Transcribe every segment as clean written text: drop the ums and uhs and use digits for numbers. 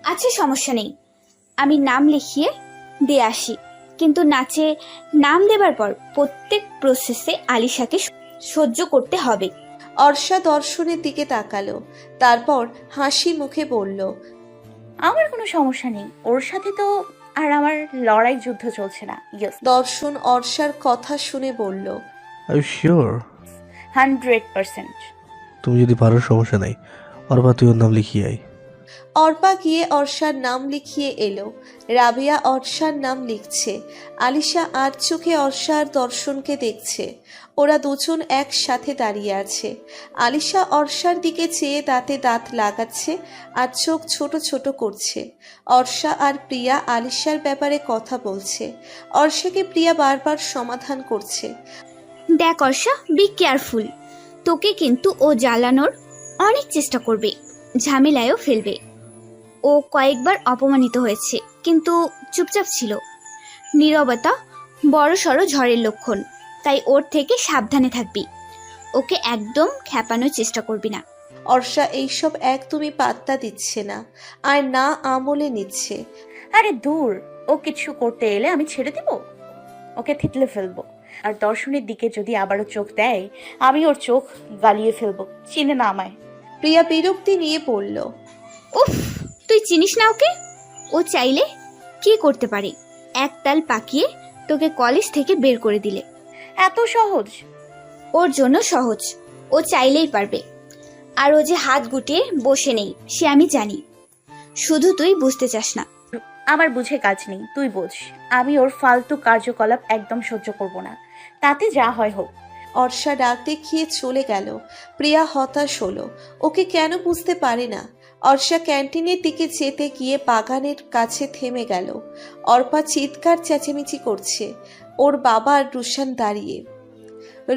আচ্ছা, সমস্যা নেই, আমি নাম লিখিয়ে দিয়ে আসি। কিন্তু নাচে নাম দেবার পর প্রত্যেক প্রসেসে আলিশাকে সহ্য করতে হবে। অর্ষা দর্শনের দিকে তাকালো, তারপর হাসি মুখে বলল, আমার কোনো সমস্যা নেই, ওর সাথে তো আর আমার লড়াই যুদ্ধ চলছে না। ইয়েস, দর্শন অর্ষার কথা শুনে বলল, আর ইউ শিওর? 100%। তুমি যদি পারো সমস্যা নাই। অর্পা তুই ওর নাম লিখিয়ে আয়। অর্পা গিয়ে অর্ষার নাম লিখিয়ে এলো। রাবেয়া অর্ষার নাম লিখছে। আলিশা আর চোখে অর্ষা আর দর্শনকে দেখছে। ওরা দুজন একসাথে দাঁড়িয়ে আছে। আলিশা অর্ষার দিকে চেয়ে দাঁতে দাঁত লাগাচ্ছে আর চোখ ছোট ছোট করছে। অর্ষা আর প্রিয়া আলিশার ব্যাপারে কথা বলছে। অর্ষাকে প্রিয়া বারবার সমাধান করছে। দেখ অর্ষা, বি কেয়ারফুল, তোকে কিন্তু ও জ্বালানোর অনেক চেষ্টা করবে, ঝামেলায়ও ফেলবে। ও কয়েকবার অপমানিত হয়েছে, কিন্তু চুপচাপ ছিল। নীরবতা বড়সড় ঝড়ের লক্ষণ, তাই ওর থেকে সাবধানে থাকবি। ওকে একদম খেপানোর চেষ্টা করবি না। অর্ষা এইসব একদমই পাত্তা দিচ্ছে না, আর না আমলে নিচ্ছে। আরে দূর, ও কিছু করতে এলে আমি ছেড়ে দিব? ওকে থিতলে ফেলবো। আর দর্শনের দিকে যদি আবারও চোখ দেয়, আমি ওর চোখ গালিয়ে ফেলবো। চিনে না আমায়। প্রিয়া বিরক্তি নিয়ে পড়ল, উফ, তুই চিনিস না ওকে? ও চাইলে কি করতে পারে, একতাল পাকিয়ে তোকে কলেজ থেকে বের করে দিলে। এত সহজ? ওর জন্য সহজ, ও চাইলেই পারবে। আর ও যে হাত গুটিয়ে বসে নেই সে আমি জানি, শুধু তুই বুঝতে চাস না। আমার বুঝে কাজ নেই, তুই বোঝ। আমি ওর ফালতু কার্যকলাপ একদম সহ্য করব না, তাতে যা হয় হোক। অর্ষা ডাক দেখিয়ে চলে গেল। প্রিয়া হতাশ হলো, ওকে কেন বুঝতে পারে না। অর্ষা ক্যান্টিনের দিকে যেতে গিয়ে বাগানের কাছে থেমে গেল। অর্পা চিৎকার চেঁচেমেচি করছে, ওর বাবা আর রুশান দাঁড়িয়ে।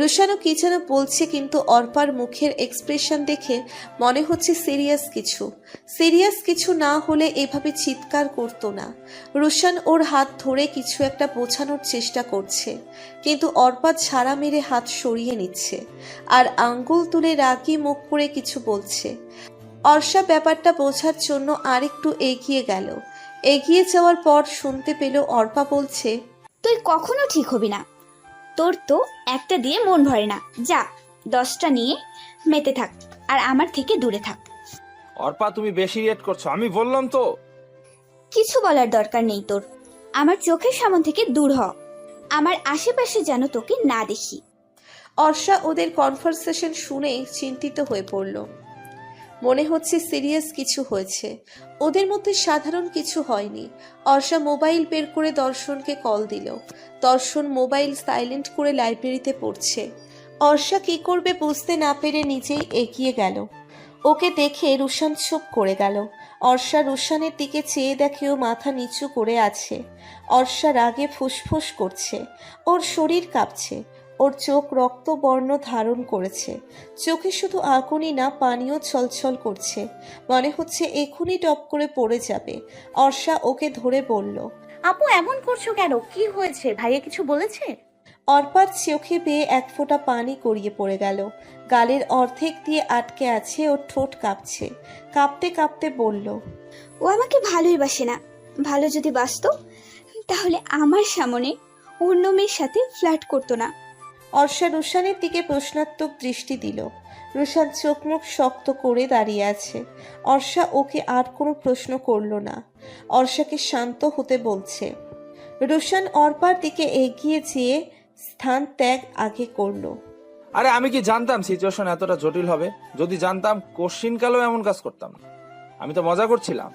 রুশানও কি যেন বলছে, কিন্তু অর্পার মুখের এক্সপ্রেশন দেখে মনে হচ্ছে সিরিয়াস কিছু না হলে এভাবে চিৎকার করতো না। রুশান ওর হাত ধরে কিছু একটা বোঝানোর চেষ্টা করছে, কিন্তু অর্পা ছাড়া মেরে হাত সরিয়ে নিচ্ছে আর আঙ্গুল তুলে রাগি মুখ করে কিছু বলছে। অর্ষা ব্যাপারটা বোঝার জন্য আরেকটু এগিয়ে গেল। এগিয়ে যাওয়ার পর শুনতে পেল অর্পা বলছে, তুই কখনো ঠিক হবি না, তোর তো একটা দিয়ে মন ভরে না। যা, 10টা নিয়ে মেতে থাক আর আমার থেকে দূরে থাক। অর্পা তুমি বেশি রিয়েক্ট করছো, আমি বললাম তো। কিছু বলার দরকার নেই তোর, আমার চোখের সামন থেকে দূর হ, আমার আশেপাশে যেন তোকে না দেখি। অর্ষা ওদের কনভারসেশন শুনে চিন্তিত হয়ে পড়ল। মনে হচ্ছে সিরিয়াস কিছু হয়েছে, ওদের মধ্যে সাধারণ কিছু হয়নি। অর্ষা মোবাইল বের করে দর্শনকে কল দিল। দর্শন মোবাইল সাইলেন্ট করে লাইব্রেরিতে পড়ছে। অর্ষা কি করবে বুঝতে না পেরে নিজেই এগিয়ে গেল। ওকে দেখে রুশান চুপ করে গেল। অর্ষা রুশানের দিকে চেয়ে দেখে ও মাথা নিচু করে আছে। অর্ষা রাগে ফুসফুস করছে, ওর শরীর কাঁপছে, ওর চোখ রক্তবর্ণ ধারণ করেছে। চোখে শুধু আগুনই না, পানিও ছলছল করছে, মনে হচ্ছে এখনই টপ করে পড়ে যাবে। অর্ষা ওকে ধরে বলল, আপু এমন করছো কেন? কি হয়েছে? ভাইয়া কিছু বলেছে? অর্পার চোখে বেয়ে এক ফোঁটা পানি গড়িয়ে পড়ে গেল। গালের অর্ধেক দিয়ে আটকে আছে, ওর ঠোঁট কাঁপছে। কাঁপতে কাঁপতে বলল, ও আমাকে ভালোই বাসে না। ভালো যদি বাসতো তাহলে আমার সামনে অন্য মেয়ের সাথে ফ্ল্যাট করতো না। অর্ষা রুশানের দিকে প্রশ্নাত্মক দৃষ্টি দিল। রুশান চোখ মুখ শক্ত করে দাঁড়িয়ে আছে। অর্ষা ওকে আর কোনো প্রশ্ন করল না, অর্ষাকে শান্ত হতে বলছে। রুশান অর্পার দিকে এগিয়ে যেয়ে স্থান ত্যাগ আগে করলো। আরে আমি কি জানতাম সিচুয়েশন এতটা জটিল হবে? যদি জানতাম কোশ্চিন কালেও এমন কাজ করতাম না। আমি তো মজা করছিলাম।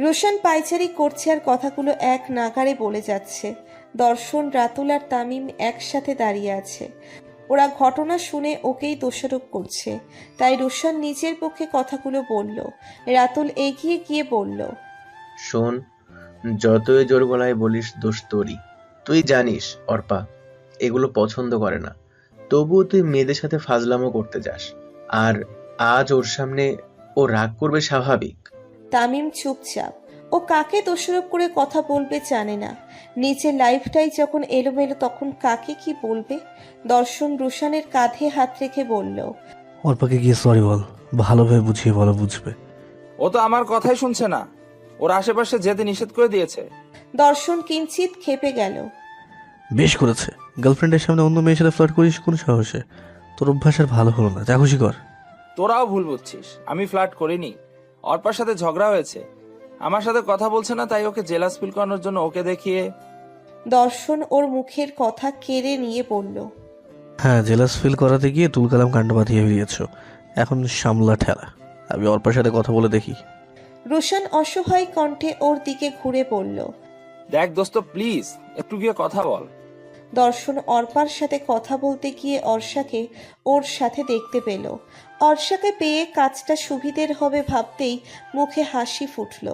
রুশান পায়চারি করছে আর কথাগুলো এক নাগাড়ে বলে যাচ্ছে। দর্শন, রাতুল আর তামিম একসাথে দাঁড়িয়ে আছে। ওরা ঘটনা শুনে ওকেই দোষারোপ করছে, তাই রুশান নিজের পক্ষে কথাগুলো বলল। রাতুল এগিয়ে গিয়ে বলল, শোন, যতই জোর গলায় বলিস দোষ তোরই। তুই জানিস অর্পা এগুলো পছন্দ করে না, তবুও তুই মেয়েদের সাথে ফাজলামো করতে যাস। আর আজ ওর সামনে ও রাগ করবে স্বাভাবিক। তামিম চুপচাপ। ও কাকে দোষারোপ করে কথা বলবে জানে না। নিজের লাইফটাই যখন এলোমেলো তখন কাকে কি বলবে। দর্শন রুশানের কাঁধে হাত রেখে বলল, অর্পাকে গিয়ে সরি বল, ভালোভাবে বুঝিয়ে বলো, বুঝবে। ও তো আমার কথাই শুনছে না। ওর আশেপাশে যেতে নিষেধ করে দিয়েছে। দর্শন কিঞ্চিত ক্ষেপে গেল। বেশ করেছে। গার্লফ্রেন্ডের সামনে অন্য মেয়ের সাথে ফ্লার্ট করিস কোন সাহসে? তোর অভ্যাস আর ভালো হলো না, যা খুশি কর। তোরাও ভুল বুঝছিস, আমি ফ্লার্ট করিনি। অর্পার সাথে ঝগড়া হয়েছে, আমার সাথে কথা বলছে না, তাই ওকে জেলাস ফিল করানোর জন্য ওকে দেখিয়ে। দর্শন ওর মুখের কথা কেড়ে নিয়ে বলল। হ্যাঁ, জেলাস ফিল করাতে গিয়ে তুলকালাম কাণ্ড বাঁধিয়ে বেরিয়েছ। এখন সামলা ঠেলা। আমি অর্পার সাথে কথা বলে দেখি। রুশান অসহায় কণ্ঠে ওর দিকে ঘুরে পড়ল। দেখ দোস্ত, প্লিজ একটু গিয়ে কথা বল। দর্শন অর্পার সাথে কথা বলতে গিয়ে অর্ষাকে ওর সাথে দেখতে পেল। অর্ষাকে পেয়ে কাজটা সুবিধের হবে ভাবতেই মুখে হাসি ফুটল।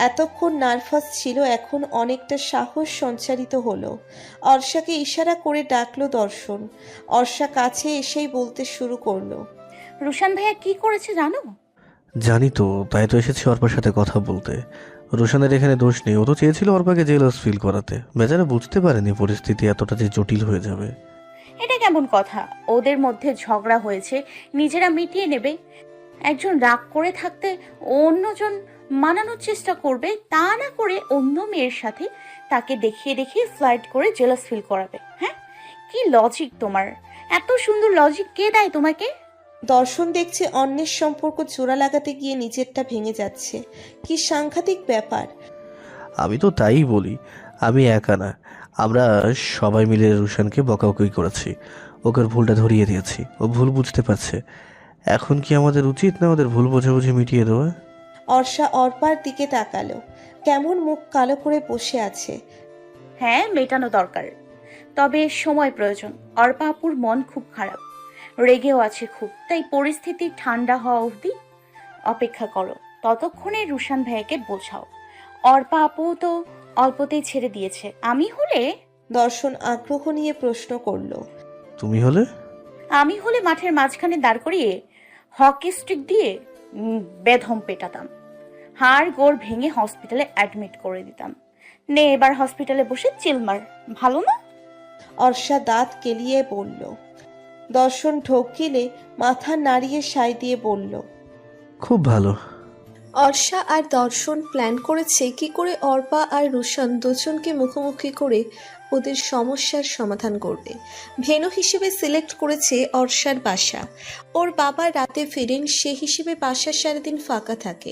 এতক্ষণ নার্ভাস ছিল, এখন অনেকটা সাহস সঞ্চারিত হলো। অর্ষাকে ইশারা করে ডাকলো দর্শন। অর্ষা কাছে এসেই বলতে শুরু করলো। রুশান ভাইয়া কি করেছে জানো? জানি তো, তাই তো এসেছি অর্পার সাথে কথা বলতে। রোশানের এখানে দোষ নেই, ও তো চেয়েছিল অর্পাকে জেলাস ফিল করাতে। বেচারা বুঝতে পারেনি পরিস্থিতি এতটা যে জটিল হয়ে যাবে। এটা কেমন কথা? ওদের মধ্যে ঝগড়া হয়েছে, নিজেরা মিটিয়ে নেবে। একজন রাগ করে থাকতে অন্যজন মানানোর চেষ্টা করবে, তা না করে অন্য মেয়ের সাথে তাকে দেখিয়ে দেখিয়ে ফ্লার্ট করে জেলাস ফিল করাবে। হ্যাঁ, কি লজিক তোমার? এত সুন্দর লজিক কে দেয় তোমাকে? দর্শন দেখছে অন্যের সম্পর্ক জোড়া লাগাতে গিয়ে নিজেরটা ভেঙে যাচ্ছে। কি সাংঘাতিক ব্যাপার। আমি তো তাই বলি, আমি একা না, আমরা সবাই মিলে রুশানকে বকাবকি করেছি। ওকে ওর ভুলটা ধরিয়ে দিয়েছি, ও ভুল বুঝতে পারছে। এখন কি আমাদের উচিত না ওদের ভুল বোঝাবুঝি মিটিয়ে দেওয়া? অর্ষা অর্পার দিকে তাকালো। কেমন মুখ কালো করে বসে আছে। হ্যাঁ, মেটানো দরকার, তবে সময় প্রয়োজন। অর্পা আপুর মন খুব খারাপ, রেগেও আছে খুব, তাই পরিস্থিতি ঠান্ডা হওয়া অবধি অপেক্ষা করো। ততক্ষণে রুশান ভাইয়াকে বোঝাও। অর্পা আপু তো অল্পতেই ছেড়ে দিয়েছে, আমি হলে? দর্শন আগ্রহ নিয়ে প্রশ্ন করলো। আমি হলে মাঠের মাঝখানে দাঁড় করিয়ে হকি স্টিক দিয়ে বেধম পেটাতাম, হাড় গোড় ভেঙে হসপিটালে অ্যাডমিট করে দিতাম। নে এবার হসপিটালে বসে চিল মার, ভালো না? অর্ষা দাঁত কেলিয়ে বলল। দর্শন ঢোক গিলে মাথা নাড়িয়ে সায় দিয়ে বলল। খুব ভালো। অর্ষা আর দর্শন প্ল্যান করেছে কি করে অর্পা আর রুশান দুজনকে মুখোমুখি করে ওদের সমস্যার সমাধান করবে। ভেন্যু হিসেবে সিলেক্ট করেছে অর্ষার বাসা। ওর বাবা রাতে ফেরেন, সে হিসেবে বাসার সারাদিন ফাঁকা থাকে।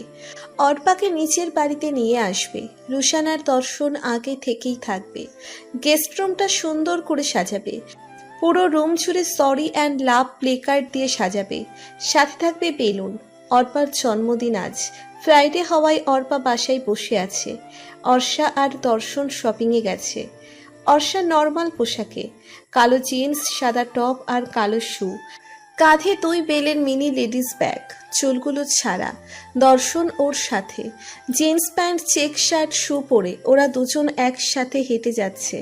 অর্পাকে নিজের বাড়িতে নিয়ে আসবে। রুশান আর দর্শন আগে থেকেই থাকবে। গেস্ট রুমটা সুন্দর করে সাজাবে। পুরো রুম জুড়ে সরি অ্যান্ড লাভ প্লেকার্ড দিয়ে সাজাবে। সাথে থাকবে বেলুন। অর্পার জন্মদিন আজ, ফ্রাইডে হওয়ায় অর্পা বাসায় বসে আছে। অর্ষা আর দর্শন শপিংয়ে গেছে। অর্ষা নর্মাল পোশাকে, কালো জিন্স, সাদা টপ আর কালো শু, কাঁধে 2 বেলের মিনি লেডিস ব্যাগ, চুলগুলো ছাড়া। দর্শন ওর সাথে, জিন্স প্যান্ট, চেক শার্ট, শু পরে ওরা দুজন একসাথে হেঁটে যাচ্ছে।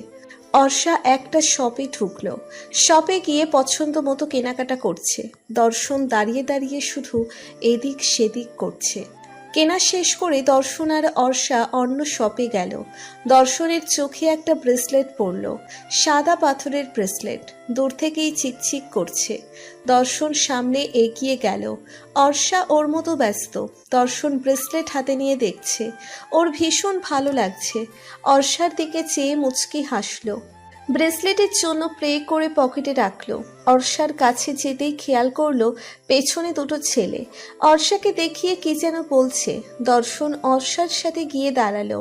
অর্ষা একটা শপে ঢুকলো। শপে গিয়ে পছন্দ মতো কেনাকাটা করছে। দর্শন দাঁড়িয়ে দাঁড়িয়ে শুধু এদিক সেদিক করছে। কেনা শেষ করে দর্শন আর অর্ষা অন্য শপে গেল। দর্শনের চোখে একটা ব্রেসলেট পরল, সাদা পাথরের ব্রেসলেট, দূর থেকেই চিকচিক করছে। দর্শন সামনে এগিয়ে গেল। অর্ষা ওর মতো ব্যস্ত। দর্শন ব্রেসলেট হাতে নিয়ে দেখছে, ওর ভীষণ ভালো লাগছে। অর্ষার দিকে চেয়ে মুচকি হাসলো। ব্রেসলেটের জন্য প্রে করে পকেটে রাখলো। অর্ষার কাছে যেতেই খেয়াল করলো পেছনে 2 ছেলে। অর্ষাকে দেখিয়ে কি যেন বলছে। দর্শন অর্ষার সাথে গিয়ে দাঁড়ালো।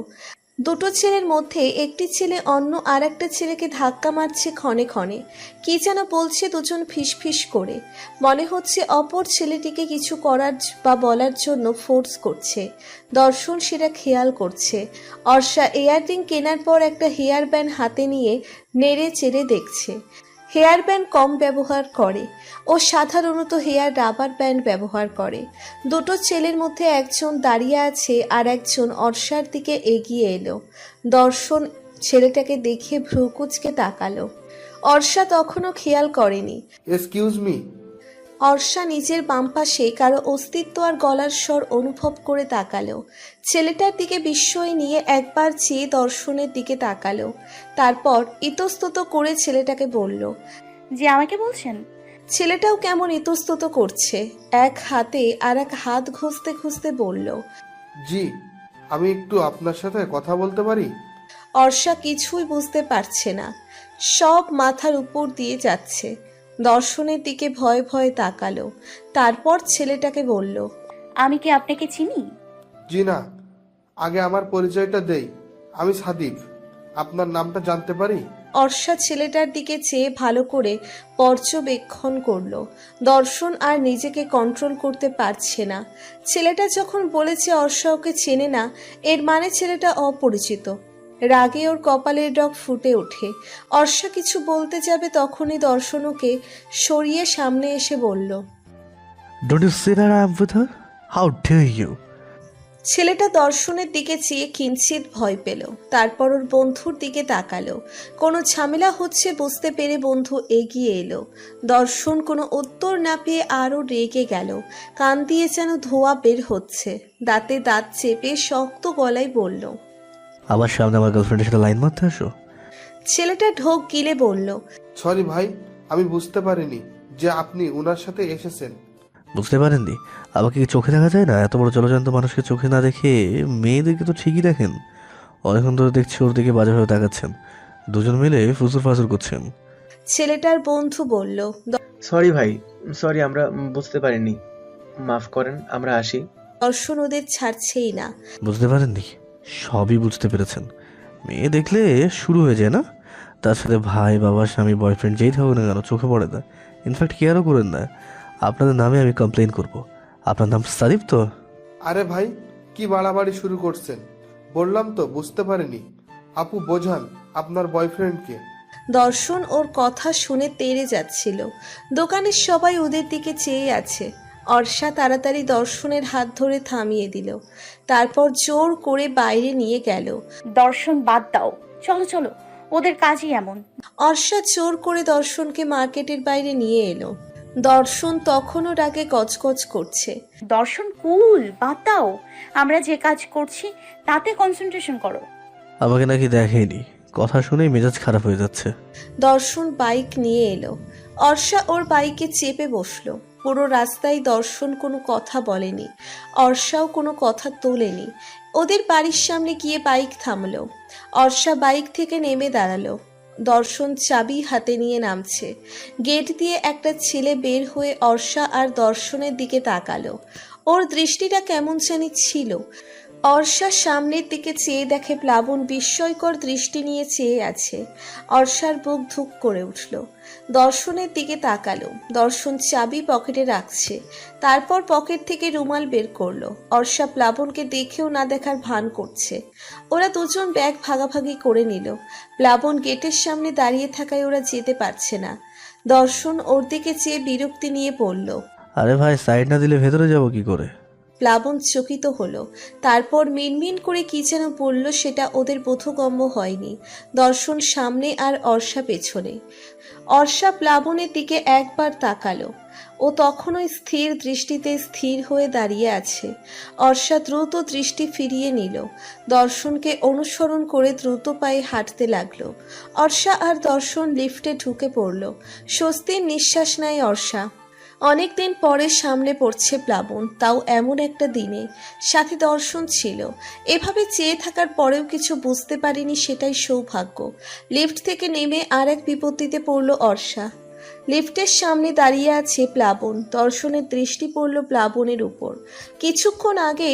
2 ছেলের মধ্যে একটি ছেলে অন্য আর একটা ছেলেকে ধাক্কা মারছে ক্ষণে ক্ষণে। কি যেন বলছে দুজন ফিসফিস করে। মনে হচ্ছে অপর ছেলেটিকে কিছু করার বা বলার জন্য ফোর্স করছে। দর্শন সেটা খেয়াল করছে। অর্ষা ইয়াররিং কেনার পর একটা হেয়ার ব্যান্ড হাতে নিয়ে নেড়ে চেড়ে দেখছে। হেয়ার ব্যান্ড কম ব্যবহার করে, ও সাধারণত হেয়ার রাবার ব্যান্ড ব্যবহার করে। 2 ছেলের মধ্যে একজন দাঁড়িয়ে আছে আর একজন অর্ষার দিকে এগিয়ে এলো। দর্শন ছেলেটাকে দেখে ভ্রু কুঁচকে তাকালো। অর্ষা তখনও খেয়াল করেনি। Excuse me. অর্ষা নিজের বাম পাশে কারো অস্তিত্ব আর গলার স্বর অনুভব করে তাকালো। ছেলেটার দিকে বিস্ময় নিয়ে একবার চেয়ে দর্শনের দিকে তাকালো। তারপর ইতস্তত করে ছেলেটাকে বলল। যে আমাকে বলছেন? ছেলেটাও কেমন ইতস্তত করছে, এক হাতে আর এক হাত ঘষতে ঘষতে বলল। জি, আমি একটু আপনার সাথে কথা বলতে পারি? অর্ষা কিছুই বুঝতে পারছে না, সব মাথার উপর দিয়ে যাচ্ছে। দর্শনের দিকে ভয়ে ভয়ে তাকালো, তারপর ছেলেটাকে বলল, আমি কি আপনাকে চিনি? জি না, আগে আমার পরিচয়টা দেই। আমি সাদিব। আপনার নামটা জানতে পারি? অর্ষা ছেলেটার দিকে চেয়ে ভালো করে পর্যবেক্ষণ করলো। দর্শন আর নিজেকে কন্ট্রোল করতে পারছে না। ছেলেটা যখন বলেছে অর্ষা ওকে চেনে না, এর মানে ছেলেটা অপরিচিত। রাগে ওর কপালের রগ ফুটে ওঠে। অর্ষা কিছু বলতে যাবে, তখনই দর্শন ওকে সরিয়ে সামনে এসে বলল, don't you see that I am with her? How dare you! ছেলেটা দর্শনের দিকে চেয়ে কিঞ্চিত ভয় পেল, তারপর ওর বন্ধুর দিকে তাকালো। কোনো ঝামেলা হচ্ছে বুঝতে পেরে বন্ধু এগিয়ে এলো। দর্শন কোনো উত্তর না পেয়ে আরও রেগে গেল। কান দিয়ে যেন ধোঁয়া বের হচ্ছে। দাঁতে দাঁত চেপে শক্ত গলায় বলল। আমার সামনে আমার গার্লফ্রেন্ডের সাথে লাইন মারতে আসো? ছেলেটা ঢোক গিলে বলল, সরি ভাই, আমি বুঝতে পারিনি যে আপনি ওনার সাথে এসেছেন। বুঝতে পারেননি? আমাকে কি চোখে দেখা যায় না? এত বড় জলজান্ত মানুষকে চোখে না দেখে মেয়েদেরকে তো ঠিকই দেখেন। অনেকক্ষণ ধরে দেখছি ওর দিকে বাজেভাবে তাকাচ্ছেন। দুজন মিলে ফুসুর ফাসুর করছেন। ছেলেটার বন্ধু বলল, সরি ভাই, সরি, আমরা বুঝতে পারিনি। মাফ করেন, আমরা আসি। দর্শন ওদের ছাড়ছেই না। বুঝতে পারেননি? সবই বুঝতে পেরেছেন। মেয়ে দেখলে শুরু হয়ে যায় না? তার সাথে ভাই, বাবা, স্বামী, বয়ফ্রেন্ড যেই থাকুক না কেন চোখে পড়ে না। ইনফ্যাক্ট কেয়ারও করেন না। আপনাদের নামে আমি কমপ্লেন করব। আপনার নাম সাদিব তো? আরে ভাই, কি বাড়াবাড়ি শুরু করছেন? বললাম তো বুঝতে পারিনি। আপু, বোঝান আপনার বয়ফ্রেন্ডকে। দর্শন ওর কথা শুনে তেড়ে যাচ্ছিল। দোকানের সবাই ওদের দিকে চেয়ে আছে। অর্ষা তাড়াতাড়ি দর্শনের হাত ধরে থামিয়ে দিল, তারপর জোর করে বাইরে নিয়ে গেল। দর্শন বাদ দাও, চলো চলো, ওদের কাজই এমন। অর্ষা জোর করে দর্শনকে মার্কেটের বাইরে নিয়ে এলো। দর্শন তখনও রাগে গজগজ করছে। দর্শন কুল, বাদ দাও। আমরা যে কাজ করছি তাতে কনসেন্ট্রেশন করো। আমাকে নাকি দেখেনি? কথা শুনেই মেজাজ খারাপ হয়ে যাচ্ছে। দর্শন বাইক নিয়ে এলো। অর্ষা ওর বাইকে চেপে বসলো। পুরো রাস্তায় দর্শন কোনো কথা বলেনি, অর্ষাও কোনো কথা তোলেনি। ওদের বাড়ির সামনে গিয়ে বাইক থামলো। অর্ষা বাইক থেকে নেমে দাঁড়ালো। দর্শন চাবি হাতে নিয়ে নামছে। গেট দিয়ে একটা ছেলে বের হয়ে অর্ষা আর দর্শনের দিকে তাকালো। ওর দৃষ্টিটা কেমন জানি ছিল। অর্ষা সামনের দিকে চেয়ে দেখে প্লাবন বিস্ময়কর দৃষ্টি নিয়ে চেয়ে আছে। অর্ষার বুক ধুক করে উঠল। দর্শনের দিকে তাকালো। দর্শন চাবি পকেটে রাখছে, তারপর পকেট থেকে রুমাল বের করলো। অর্ষা প্লাবনকে দেখেও না দেখার ভান করছে। ওরা দুজন ব্যাগ ভাগাভাগি করে নিল। প্লাবন গেটের সামনে দাঁড়িয়ে থাকায় ওরা যেতে পারছে না। দর্শন ওর দিকে চেয়ে বিরক্তি নিয়ে বলল, আরে ভাই, সাইড না দিলে ভেতরে যাব কি করে? প্লাবন চকিত হলো। তারপর মিনমিন করে কি যেন বলল, সেটা ওদের বোধগম্য হয়নি। দর্শন সামনে আর অর্ষা পেছনে। অর্ষা প্লাবনের দিকে একবার তাকালো। ও তখনও স্থির দৃষ্টিতে স্থির হয়ে দাঁড়িয়ে আছে। অর্ষা দ্রুত দৃষ্টি ফিরিয়ে নিল। দর্শনকে অনুসরণ করে দ্রুত পায়ে হাঁটতে লাগলো। অর্ষা আর দর্শন লিফটে ঢুকে পড়ল। স্বস্তির নিঃশ্বাস নেয় অর্ষা। অনেকদিন পরে সামনে পড়ছে প্লাবন, তাও এমন একটা দিনে। সাথে দর্শন ছিল। এভাবে চেয়ে থাকার পরেও কিছু বুঝতে পারিনি, সেটাই সৌভাগ্য। লিফট থেকে নেমে আর এক বিপত্তিতে পড়ল অর্ষা। লিফটের সামনে দাঁড়িয়ে আছে প্লাবন। দর্শনের দৃষ্টি পড়ল প্লাবনের উপর। কিছুক্ষণ আগে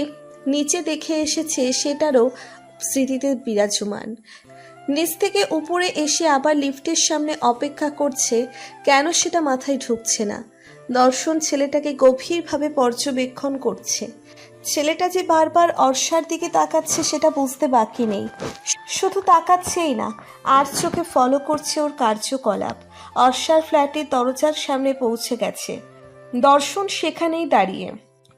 নিচে দেখে এসেছে, সেটারও স্মৃতিতে বিরাজমান। নিচ থেকে উপরে এসে আবার লিফটের সামনে অপেক্ষা করছে, কেন সেটা মাথায় ঢুকছে না। দর্শন ছেলেটাকে গভীরভাবে পর্যবেক্ষণ করছে। ছেলেটা যে বারবার অর্ষার দিকে তাকাচ্ছে সেটা বুঝতে বাকি নেই। শুধু তাকাচ্ছেই না, আর চোখে ফলো করছে ওর কার্যকলাপ। অর্ষার ফ্ল্যাটের দরজার সামনে পৌঁছে গেছে। দর্শন সেখানেই দাঁড়িয়ে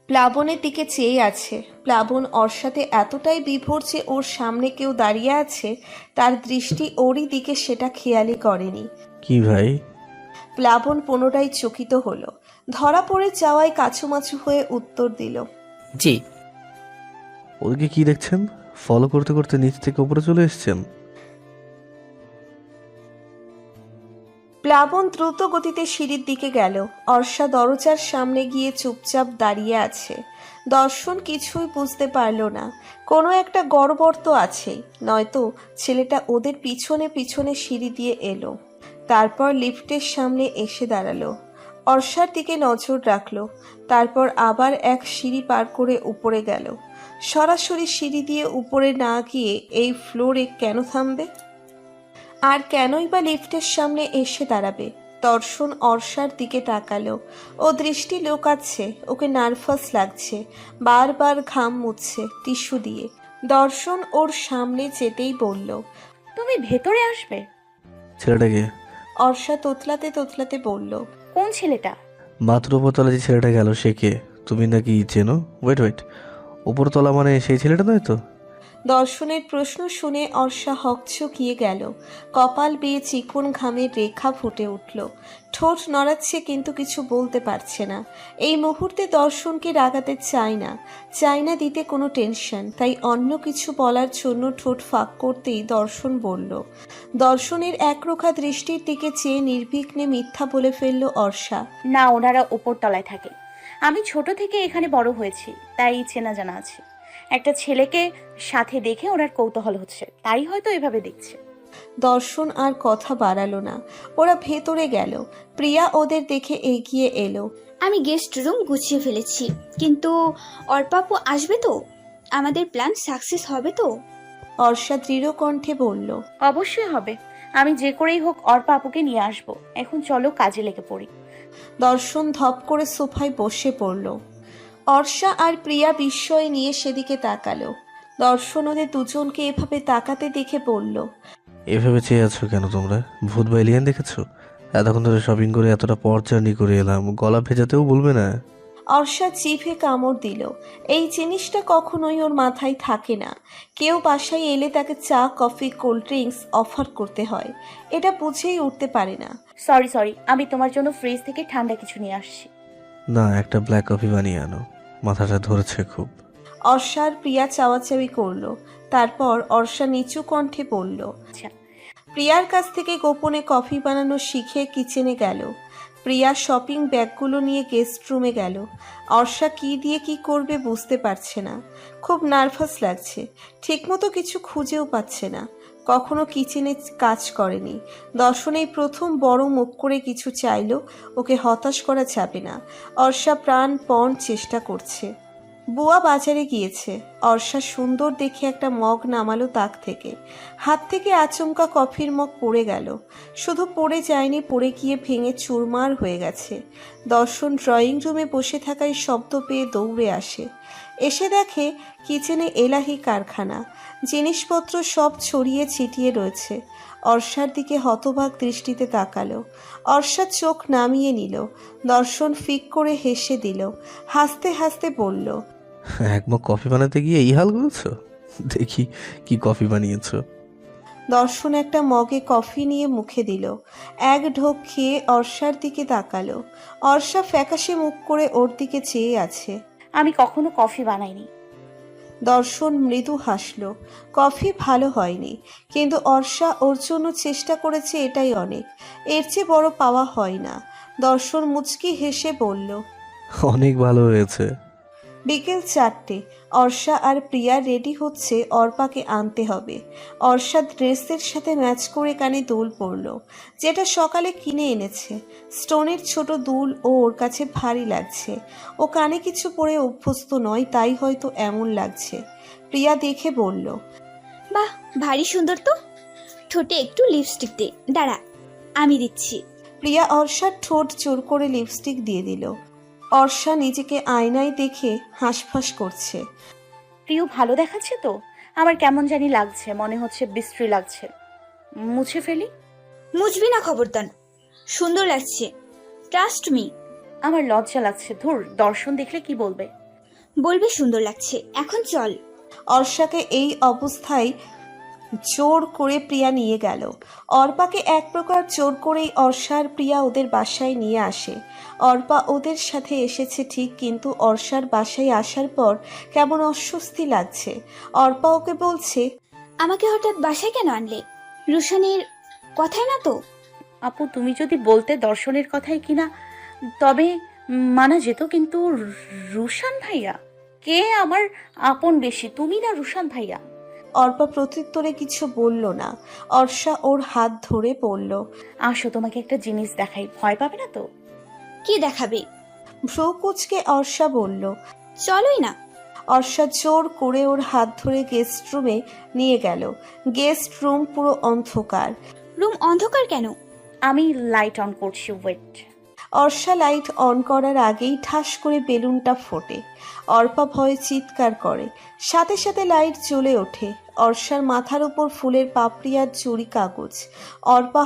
প্লাবনের দিকে চেয়ে আছে। প্লাবন অর্ষাতে এতটাই বিভোর যে ওর সামনে কেউ দাঁড়িয়ে আছে, তার দৃষ্টি ওরই দিকে, সেটা খেয়ালই করেনি। কি ভাই? প্লাবন পুনরায় চকিত হলো। ধরা পড়ে যাওয়ায় কাছুমাছু হয়ে উত্তর দিল, জি। ওদিকে কি দেখছেন? ফলো করতে করতে নিচ থেকে উপরে চলে এসেছেন? শ্রাবণ দ্রুত গতিতে সিঁড়ির দিকে গেল। অর্ষা দরজার সামনে গিয়ে চুপচাপ দাঁড়িয়ে আছে। দর্শন কিছুই বুঝতে পারল না। কোনো একটা গড়বড় তো আছেই, নয়তো ছেলেটা ওদের পিছনে পিছনে সিঁড়ি দিয়ে এলো, তারপর লিফটের সামনে এসে দাঁড়ালো। অর্ষার দিকে নজর রাখলো, তারপর আবার এক সিঁড়ি পার করে উপরে গেল। সরাসরি সিঁড়ি দিয়ে উপরে না গিয়ে এই ফ্লোরে কেন থামবে? আর কেনই বা লিফটের সামনে এসে দাঁড়াবে? দর্শন অর্ষার দিকে তাকালো। ও দৃষ্টি লোকাচ্ছে, ওকে নার্ভাস লাগছে, বারবার ঘাম মুছছে টিস্যু দিয়ে। দর্শন ওর সামনে যেতেই বলল, তুমি ভেতরে আসবে? ছেলেটাকে অর্ষা তোতলাতে তোতলাতে বলল, কোন ছেলেটা? মাত্র উপরতলা যে ছেলেটা গেল সে কে? তুমি নাকি চেনো? ওয়েট, উপরতলা মানে সেই ছেলেটা নয় তো? দর্শনের প্রশ্ন শুনে অর্ষা হকচকিয়ে গেল। কপাল বেয়ে চিকন ঘামের রেখা ফুটে উঠল। ঠোঁট নড়াচ্ছে কিন্তু কিছু বলতে পারছে না। এই মুহূর্তে দর্শনকে রাগাতে চায় না দিতে কোনো টেনশন, তাই অন্য কিছু বলার জন্য ঠোঁট ফাঁক করতেই দর্শন বলল। দর্শনের একরোখা দৃষ্টির দিকে চেয়ে নির্বিঘ্নে মিথ্যা বলে ফেলল অর্ষা। না, ওনারা উপরতলায় থাকে। আমি ছোট থেকে এখানে বড় হয়েছি, তাই চেনা জানা আছে। একটা ছেলেকে সাথে দেখে ওনার কৌতূহল হচ্ছে, তাই হয়তো এভাবে দেখছে। দর্শন আর কথা বাড়ালো না। ওরা ভেতরে গেল। প্রিয়া ওদের দেখে এগিয়ে এলো। আমি গেস্ট রুম গুছিয়ে ফেলেছি, কিন্তু অর্পাপু আসবে তো? আমাদের প্ল্যান সাকসেস হবে তো? অর্ষা দৃঢ় কণ্ঠে বলল, অবশ্যই হবে। আমি যে করেই হোক অর্পা আপুকে নিয়ে আসবো। এখন চলো কাজে লেগে পড়ি। দর্শন ধপ করে সোফায় বসে পড়ল। অর্ষা আর প্রিয়া বিস্ময় নিয়ে সেদিকে তাকালো। দর্শন ওদের দুজনকে এভাবে তাকাতে দেখে বলল, এভাবে চেয়ে আছো কেন তোমরা? ভূত বা এলিয়েন দেখেছো? এতক্ষণ ধরে শপিং করে এতটা পথ জার্নি করে এলাম, গলা ভেজাতেও বলবে না? অর্ষা জিভে কামড় দিল। এই জিনিসটা কখনোই ওর মাথায় থাকে না। কেউ বাসায় এলে তাকে চা, কফি, কোল্ড ড্রিঙ্কস অফার করতে হয়, এটা বুঝেই উঠতে পারে না। সরি, আমি তোমার জন্য ফ্রিজ থেকে ঠান্ডা কিছু নিয়ে আসছি। না, একটা ব্ল্যাক কফি বানিয়ে আনো, মাথাটা ধরেছে খুব। অর্ষা আর প্রিয়া চাওয়াচাওয়ি করলো। তারপর অর্ষা নিচু কণ্ঠে বলল, আচ্ছা। প্রিয়ার কাছ থেকে গোপনে কফি বানানো শিখে কিচেনে গেল। প্রিয়া শপিং ব্যাগগুলো নিয়ে গেস্ট রুমে গেল। অর্ষা কি দিয়ে কি করবে বুঝতে পারছে না। খুব নার্ভাস লাগছে, ঠিকমতো কিছু খুঁজেও পাচ্ছে না। কখনো কিচেনে কাজ করেনি। দর্শনেই প্রথম বড় মুখ করে কিছু চাইলো, ওকে হতাশ করা যাবে না। অর্ষা প্রাণপণ চেষ্টা করছে। বুয়া বাজারে গিয়েছে। অর্ষা সুন্দর দেখে একটা মগ নামালো তাক থেকে। হাত থেকে আচমকা কফির মগ পড়ে গেল। শুধু পড়ে যায়নি, পড়ে গিয়ে ভেঙে চুরমার হয়ে গেছে। দর্শন ড্রয়িং রুমে বসে থাকায় শব্দ পেয়ে দৌড়ে আসে। এসে দেখে কিচেনে এলাহি কারখানা, জিনিসপত্র সব ছড়িয়ে ছিটিয়ে রয়েছে। অর্ষার দিকে হতবাক দৃষ্টিতে তাকালো। অর্ষা চোখ নামিয়ে নিল। দর্শন ফিক করে হেসে দিল। হাসতে হাসতে বলল, এক মগ কফি বানাতে গিয়ে এই হাল করেছো? দেখি কি কফি বানিয়েছো। দর্শন একটা মগে কফি নিয়ে মুখে দিল। এক ঢোক খেয়ে অর্ষার দিকে তাকালো। অর্ষা ফ্যাকাশে মুখ করে ওর দিকে চেয়ে আছে। আমি কখনো কফি বানাইনি। দর্শন মৃদু হাসল। কফি ভালো হয়নি, কিন্তু অর্ষা ওর জন্য চেষ্টা করেছে, এটাই অনেক। এর চেয়ে বড় পাওয়া হয় না। দর্শন মুচকি হেসে বলল, অনেক ভালো হয়েছে। বিকেল 4টে। অর্ষা আর প্রিয়া রেডি হচ্ছে, অর্পাকে আনতে হবে। অর্ষা ড্রেসের সাথে ম্যাচ করে কানে দুল পরল, যেটা সকালে কিনে এনেছে। স্টোনের ছোট দুল ওর কাছে ভারী লাগছে। ও কানে কিছু পরে অভ্যস্ত নয়, তাই হয়তো এমন লাগছে। প্রিয়া দেখে বলল, বাহ, ভারী সুন্দর তো। ঠোঁটে একটু লিপস্টিক দে, দাঁড়া আমি দিচ্ছি। প্রিয়া অর্ষার ঠোঁট জোর করে লিপস্টিক দিয়ে দিল। অর্ষা নিজেকে আয়নায় দেখে হাঁসফাঁস করছে। প্রিয় ভালো দেখাচ্ছে তো? আমার কেমন জানি লাগছে, মনে হচ্ছে বিশ্রী লাগছে। মুছে ফেলি? মুছবি না, খবরদার। সুন্দর লাগছে, ট্রাস্ট মি। আমার লজ্জা লাগছে। ধুর, দর্শন দেখলে কি বলবে? বলবে সুন্দর লাগছে। এখন চল। অর্ষাকে এই অবস্থায় জোর করে প্রিয়া নিয়ে গেল। অর্পাকে এক প্রকার জোর করেই অর্ষা আর প্রিয়া ওদের বাসায় নিয়ে আসে। অর্পা ওদের সাথে এসেছে ঠিক, কিন্তু অর্ষার বাসায় আসার পর কেমন অস্বস্তি লাগছে। অর্পা ওকে বলছে, আমাকে হঠাৎ বাসায় কেন আনলে? রুশানের কথায় না তো? আপু তুমি যদি বলতে দর্শনের কথাই কিনা, তবে মানা যেত, কিন্তু রুশান ভাইয়া, কে আমার আপন বেশি, তুমি না রুশান ভাইয়া? অর্পা প্রত্যুত্তরে কিছু বলল না। অর্ষা ওর হাত ধরে বলল, আসো তোমাকে একটা জিনিস দেখাই, ভয় পাবে না তো? কি দেখাবে? ভ্রু কুচকে অর্ষা বলল। চলোই না। অর্ষা জোর করে ওর হাত ধরে গেস্ট রুমে নিয়ে গেল। গেস্ট রুম পুরো অন্ধকার। রুম অন্ধকার কেন? আমি লাইট অন করছি, ওয়েট। অর্ষা লাইট অন করার আগেই ঠাস করে বেলুনটা ফোটে। অর্পা ভয়ে চিৎকার করে, সাথে সাথে লাইট জ্বলে ওঠে। অর্ষার মাথার উপর ফুলের পাপড়ি আর চুরি কাগজ। অর্পা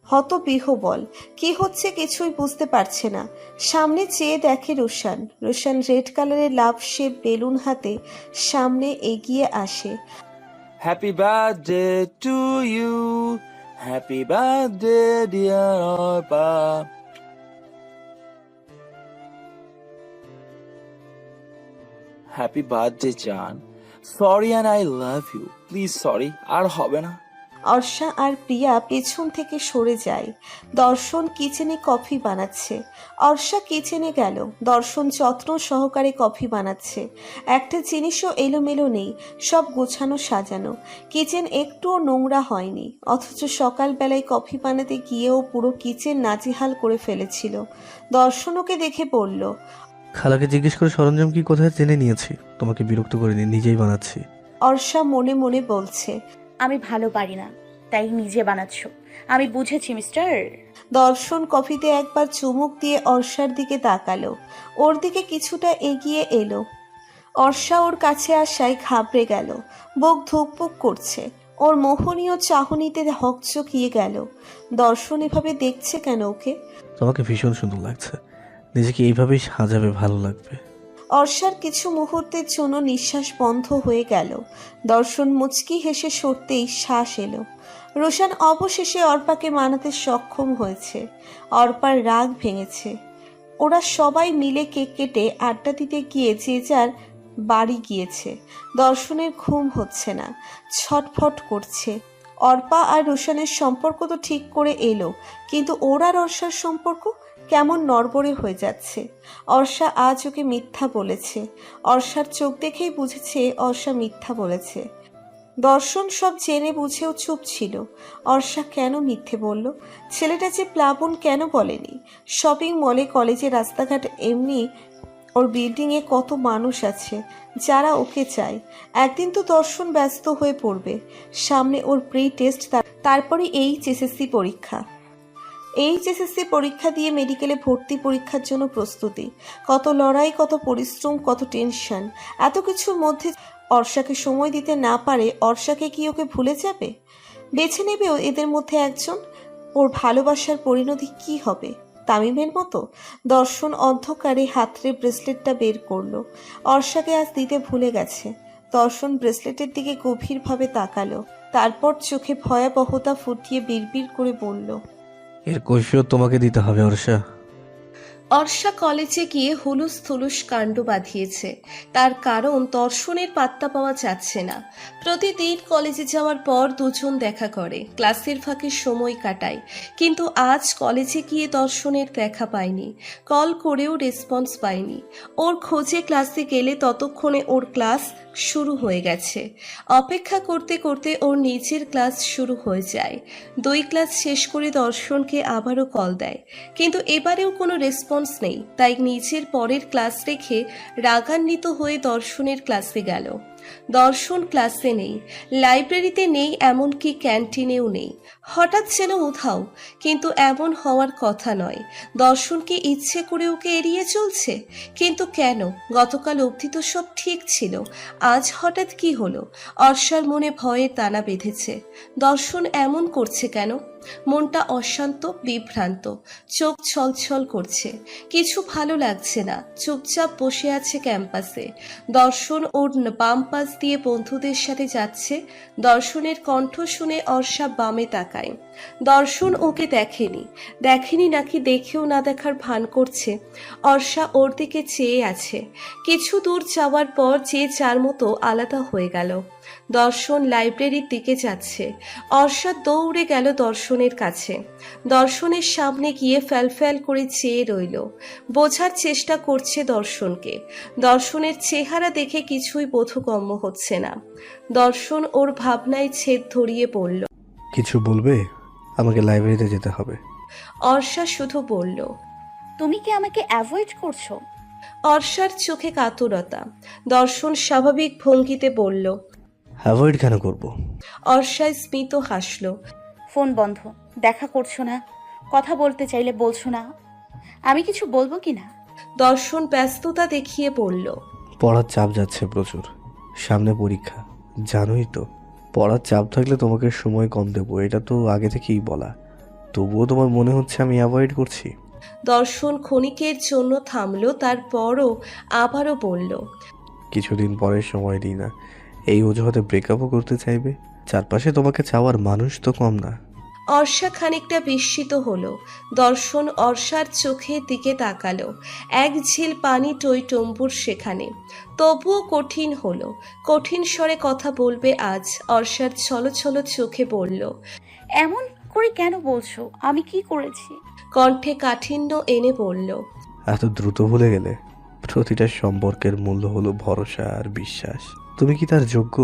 হতবিহ্বল, কি হচ্ছে কিছুই বুঝতে পারছে না। সামনে চেয়ে দেখে রোশান। রোশান রেড কালারের লাভ শেপ বেলুন হাতে সামনে এগিয়ে আসে। Happy birthday to you, happy birthday dear Arpa. Happy birthday জান, sorry and I love you, please sorry আর হবে না। অর্ষা আর প্রিয়া পেছন থেকে সরে যায়। দর্শন কিচেনে কফি বানাচ্ছে। অর্ষা কিচেনে গেল। দর্শন যত্ন সহকারে কফি বানাচ্ছে। একটা জিনিসও এলোমেলো নেই, সব গোছানো সাজানো। কিচেন একটুও নোংরা হয়নি, অথচ সকালবেলায় কফি বানাতে গিয়েও পুরো কিচেন নাজেহাল করে ফেলেছিল। দর্শন ওকে দেখে বলল, খালাকে জিজ্ঞেস করে সরঞ্জাম কি কোথায় জেনে নিয়েছি, তোমাকে বিরক্ত করিনি, নিজেই বানাচ্ছি। অর্ষা মনে মনে বলছে। আমি ভালো পারি না, তাই নিজে বানাচ্ছ। আমি বুঝেছি মিস্টার। দর্শন কফিতে একবার চুমুক দিয়ে অর্ষার দিকে তাকালো। ওর দিকে কিছুটা এগিয়ে এলো। অর্ষা ওর কাছে আসায় ঘাবড়ে গেল। বুক ধুকপুক করছে। ওর মোহনীয় চাহনিতে হকচকিয়ে গেল। দর্শন এভাবে দেখছে কেন ওকে? তোমাকে ভীষণ সুন্দর লাগছে, নিজেকে এইভাবেই সাজাবে, ভালো লাগবে। অর্ষার কিছু মুহূর্তের জন্য নিঃশ্বাস বন্ধ হয়ে গেল। দর্শন মুচকি হেসে সরতেই শ্বাস এলো। রোশান অবশেষে অর্পাকে মানাতে সক্ষম হয়েছে। অর্পার রাগ ভেঙেছে। ওরা সবাই মিলে কেক কেটে আড্ডা দিতে গিয়ে যে যার বাড়ি গিয়েছে। দর্শনের ঘুম হচ্ছে না, ছটফট করছে। অর্পা আর রোশানের সম্পর্ক তো ঠিক করে এলো, কিন্তু ওর আর অর্ষার সম্পর্ক কেমন নড়বড়ে হয়ে যাচ্ছে। অর্ষা আজ ওকে মিথ্যা বলেছে। অর্ষার চোখ দেখেই বুঝেছে অর্ষা মিথ্যা বলেছে। দর্শন সব জেনে বুঝেও চুপ ছিল। অর্ষা কেন মিথ্যে বলল? ছেলেটা যে প্লাবন কেন বলেনি? শপিং মলে, কলেজে, রাস্তাঘাট, এমনি ওর বিল্ডিংয়ে কত মানুষ আছে যারা ওকে চায়। একদিন তো দর্শন ব্যস্ত হয়ে পড়বে। সামনে ওর প্রি টেস্ট, তারপরে এইচএসসি পরীক্ষা। এইচএসসি পরীক্ষা দিয়ে মেডিকেলে ভর্তি পরীক্ষার জন্য প্রস্তুতি। কত লড়াই, কত পরিশ্রম, কত টেনশন। এত কিছুর মধ্যে অর্ষাকে সময় দিতে না পারে অর্ষাকে কি ওকে ভুলে যাবে? বেছে নেবেও এদের মধ্যে একজন। ওর ভালোবাসার পরিণতি কি হবে? তামিমের মতো? দর্শন অন্ধকারে হাতরে ব্রেসলেটটা বের করলো। অর্ষাকে আজ দিতে ভুলে গেছে। দর্শন ব্রেসলেটের দিকে গভীরভাবে তাকালো। তারপর চোখে ভয়াবহতা ফুটিয়ে বিড়বিড় করে বলল, এর কৈফিয়ত তোমাকে দিতে হবে অর্ষা। অর্ষা কলেজে গিয়ে হুলুস থুলুস কাণ্ড বাঁধিয়েছে। তার কারণ দর্শনের পাত্তা পাওয়া যাচ্ছে না। প্রতিদিন কলেজে যাওয়ার পর দুজন দেখা করে, ক্লাসের ফাঁকে সময় কাটায়। কিন্তু আজ কলেজে গিয়ে দর্শনের দেখা পায়নি। কল করেও রেসপন্স পায়নি। ওর খোঁজে ক্লাসে গেলে ততক্ষণে ওর ক্লাস শুরু হয়ে গেছে। অপেক্ষা করতে করতে ওর নিজের ক্লাস শুরু হয়ে যায়। 2 ক্লাস শেষ করে দর্শনকে আবারও কল দেয়, কিন্তু এবারেও কোনো রেসপন্স নেই। তাই নিজের পরের ক্লাস রেখে রাগান্বিত হয়ে দর্শনের ক্লাসে গেল। দর্শন ক্লাসে নেই, লাইব্রেরিতে নেই, এমনকি ক্যান্টিনেও নেই। হঠাৎ যেন উধাও, কিন্তু এমন হওয়ার কথা নয়। দর্শন কি ইচ্ছে করে ওকে এড়িয়ে চলছে? কিন্তু কেন? গতকাল অবধি তো সব ঠিক ছিল, আজ হঠাৎ কি হলো? অর্ষার মনে ভয়ের দানা বেঁধেছে। দর্শন এমন করছে কেন? মনটা অশান্ত, বিভ্রান্ত, চোখ ছলছল করছে। কিছু ভালো লাগছে না। চুপচাপ বসে আছে ক্যাম্পাসে। দর্শন ওর বাম পাশ দিয়ে বন্ধুদের সাথে যাচ্ছে। দর্শনের কণ্ঠ শুনে অর্ষা বামে তাকায়। দর্শন ওকে দেখেনি নাকি দেখেও না দেখার ভান করছে। অর্ষা ওর দিকে চেয়ে আছে। কিছু দূর যাওয়ার পর যে যার মতো আলাদা হয়ে গেল। দর্শন লাইব্রেরির দিকে যাচ্ছে। অর্ষা দৌড়ে গেল দর্শনের কাছে। দর্শনের সামনে গিয়ে ফ্যাল করে চেয়ে রইল। বোঝার চেষ্টা করছে দর্শনকে। দর্শনের চেহারা দেখে কিছুই বোধগম্য হচ্ছে না। দর্শন ওর ভাবনায় ছেদ ধরিয়ে পড়ল। কিছু বলবে? আমাকে লাইব্রেরিতে যেতে হবে। অর্ষা শুধু বলল। তুমি কি আমাকে অ্যাভয়েড করছো? অর্ষার চোখে কাতরতা। দর্শন স্বাভাবিক ভঙ্গিতে বলল। অ্যাভয়েড কেন করব? অর্ষা স্মিত হাসল। ফোন বন্ধ, দেখা করছো না, কথা বলতে চাইলে বলছো না, আমি কিছু বলবো কি না? দর্শন ব্যস্ততা দেখিয়ে বলল। পড়ার চাপ যাচ্ছে প্রচুর, সামনে পরীক্ষা, জানোই তো। পড়ার চাপ থাকলে তোমাকে সময় কম দেবো, এটা তো আগে থেকেই বলা। তবুও তোমার মনে হচ্ছে আমি অ্যাভয়েড করছি? দর্শন ক্ষণিকের জন্য থামলো, তারপরও আবারও বলল। কিছুদিন পরে সময় দিই না, এই অজুহাতে ব্রেকআপও করতে চাইবে? চারপাশে তোমাকে চাওয়ার মানুষ তো কম না। অর্ষা খানিকটা বিস্মিত হলো। দর্শন অর্ষার চোখের দিকে তাকালো। এক ঝিল পানি টইটম্বুর সেখানে। তবুও কঠিন হলো। কঠিন স্বরে কথা বলবে আজ। অর্ষার ছলো চোখে বলল। এমন করে কেন বলছো? আমি কি করেছি? কণ্ঠে কাঠিন্য এনে বলল। এত দ্রুত ভুলে গেলে? প্রতিটা সম্পর্কের মূল্য হলো ভরসা আর বিশ্বাস। তুমি কি তার যোগ্য?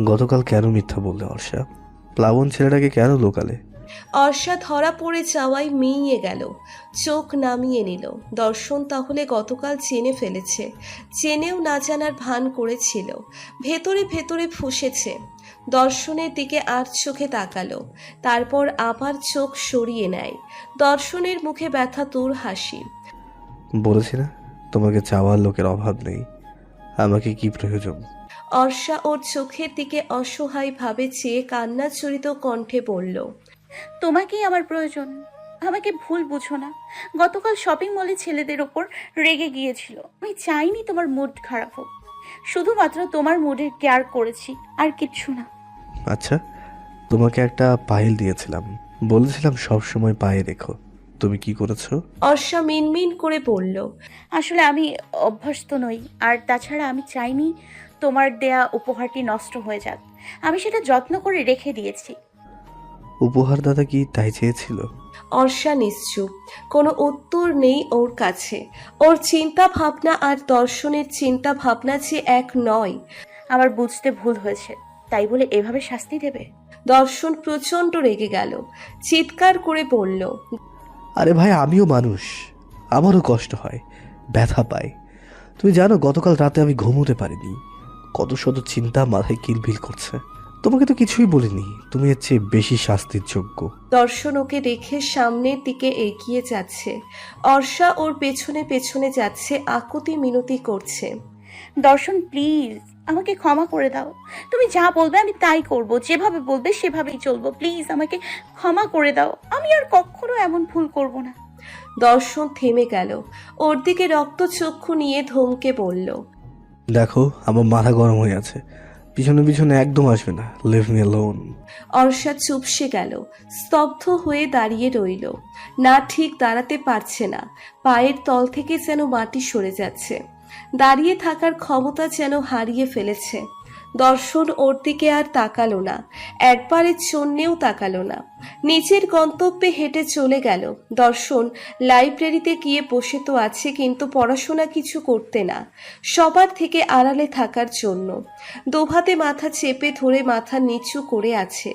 গতকাল কেন মিথ্যা বললে অর্ষা? প্লাবন ছেলেটাকে কেন লোকালে? অর্ষা ধরা পড়ে যাওয়ায় মিইয়ে গেল। চোখ নামিয়ে নিল। দর্শন তাহলে গতকাল চেনে ফেলেছে। চেনেও না জানার ভান করেছিল। ভেতরে ফুঁসেছে। দর্শনের দিকে আর চোখে তাকালো। তারপর আবার চোখ সরিয়ে নেয়। দর্শনের মুখে ব্যথাতুর হাসি। বলেছি না তোমাকে চাওয়ার লোকের অভাব নেই। আমাকে কি প্রয়োজন? অর্ষা ওর চোখের দিকে অসহায়ভাবে চেয়ে কান্নাজড়িত কণ্ঠে বলল। তোমাকেই আমার প্রয়োজন। আমাকে ভুল বুঝো না। গতকাল শপিং মলে ছেলেদের ওপর রেগে গিয়েছিল। আমি চাইনি তোমার মুড খারাপ হোক, শুধুমাত্র তোমার মুডের কেয়ার করেছি, আর কিচ্ছু না। আচ্ছা, তোমাকে একটা পায়েল দিয়েছিলাম, বলেছিলাম সব সময় পায়ে রেখো। তুমি কি করেছো? অর্ষা মিনমিন করে বলল। আসলে আমি অভ্যস্ত নই, আর তাছাড়া আমি চাইনি তোমার দেয়া উপহারটি নষ্ট হয়ে যাক। আমি সেটা যত্ন করে রেখে দিয়েছি। উপহার দাদা কি তাই চেয়েছিল? অর্ষা নিশ্চুপ। কোনো উত্তর নেই ওর কাছে। ওর চিন্তা ভাবনা আর দর্শনের চিন্তা ভাবনা যে এক নয়। আমার বুঝতে ভুল হয়েছে, তাই বলে এভাবে শাস্তি দেবে? দর্শন প্রচণ্ড রেগে গেল। চিৎকার করে বলল। আরে ভাই, আমিও মানুষ, আমারও কষ্ট হয়, ব্যথা পায়। তুমি জানো গতকাল রাতে আমি ঘুমোতে পারিনি। কত শত চিন্তা মাথায় কিলবিল করছে। তোমাকে তো কিছুই বলিনি, তুমি এর চেয়ে বেশি শাস্তির যোগ্য। দর্শন ওকে রেখে সামনের দিকে এগিয়ে যাচ্ছে। অর্ষা ওর পেছনে যাচ্ছে, আকুতি মিনতি করছে। দর্শন প্লিজ, আমাকে ক্ষমা করে দাও। তুমি যা বলবে আমি তাই করব, যেভাবে বলবে সেভাবেই চলবো। প্লিজ আমাকে ক্ষমা করে দাও, আমি আর কখনো এমন ভুল করব না। দর্শন থেমে গেল। ওর দিকে রক্তচক্ষু নিয়ে ধমকে বলল। দেখো, আমার মাথা গরম হয়ে আছে, পিছনে একদম আসবে না। Leave me alone. অর্ষা চুপসে গেল। স্তব্ধ হয়ে দাঁড়িয়ে রইল। না ঠিক দাঁড়াতে পারছে না। পায়ের তল থেকে যেন মাটি সরে যাচ্ছে। দাঁড়িয়ে থাকার ক্ষমতা যেন হারিয়ে ফেলেছে। দর্শন ওর দিকে আর তাকালো না। একবারের জন্যেও তাকালো না। নিজের গন্তব্যে হেঁটে চলে গেল। দর্শন লাইব্রেরিতে গিয়ে বসে তো আছে, কিন্তু পড়াশোনা কিছু করতে না, সবার থেকে আড়ালে থাকার জন্য। দুহাতে মাথা চেপে ধরে মাথা নিচু করে আছে।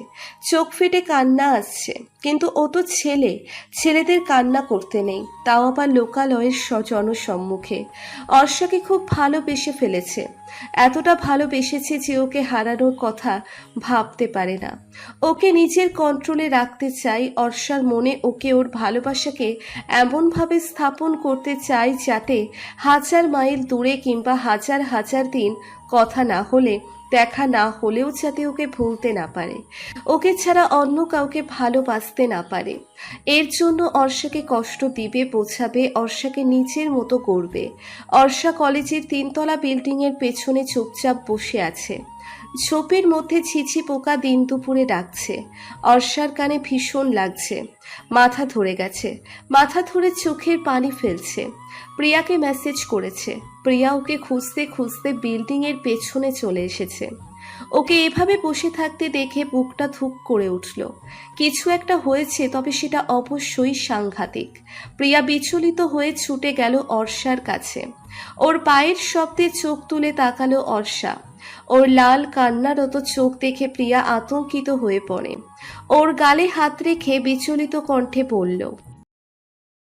চোখ ফেটে কান্না আসছে। কিন্তু ও তো ছেলে, ছেলেদের কান্না করতে নেই, তাও আবার লোকালয়ের জনসম্মুখে। অর্ষাকে খুব ভালোবেসে ফেলেছে। এতটা ভালোবেসেছে যে ওকে হারানোর কথা ভাবতে পারে না। ওকে নিজের কন্ট্রোলে রাখতে চাই। অর্ষার মনে ওকে, ওর ভালোবাসাকে এমনভাবে স্থাপন করতে চাই যাতে 1000 মাইল দূরে কিংবা হাজার দিন কথা না হলে, দেখা না হলেও যাতে ওকে ভুলতে না পারে, ওকে ছাড়া অন্য কাউকে ভালোবাসতে না পারে। এর জন্য অর্ষাকে কষ্ট দিবে, বোঝাবে, অর্ষাকে নিজের মতো করবে। অর্ষা কলেজের 3 তলা বিল্ডিংয়ের পেছনে চুপচাপ বসে আছে। ঝোপের মধ্যে ছিছি পোকা দিন দুপুরে ডাকছে। অর্ষার কানে ভীষণ লাগছে। মাথা ধরে গেছে। মাথা ধরে চোখের পানি ফেলছে। প্রিয়াকে মেসেজ করেছে। প্রিয়া ওকে খুঁজতে খুঁজতে বিল্ডিংয়ের পেছনে চলে এসেছে। ওকে এভাবে বসে থাকতে দেখে বুকটা ধুক করে উঠল। কিছু একটা হয়েছে, তবে সেটা অবশ্যই সাংঘাতিক। প্রিয়া বিচলিত হয়ে ছুটে গেল অর্ষার কাছে। ওর পায়ের শব্দে চোখ তুলে তাকালো অর্ষা। ওর লাল কান্নারত চোখ দেখে প্রিয়া আতঙ্কিত হয়ে পড়ে। ওর গালে হাত রেখে বিচলিত কণ্ঠে বলল,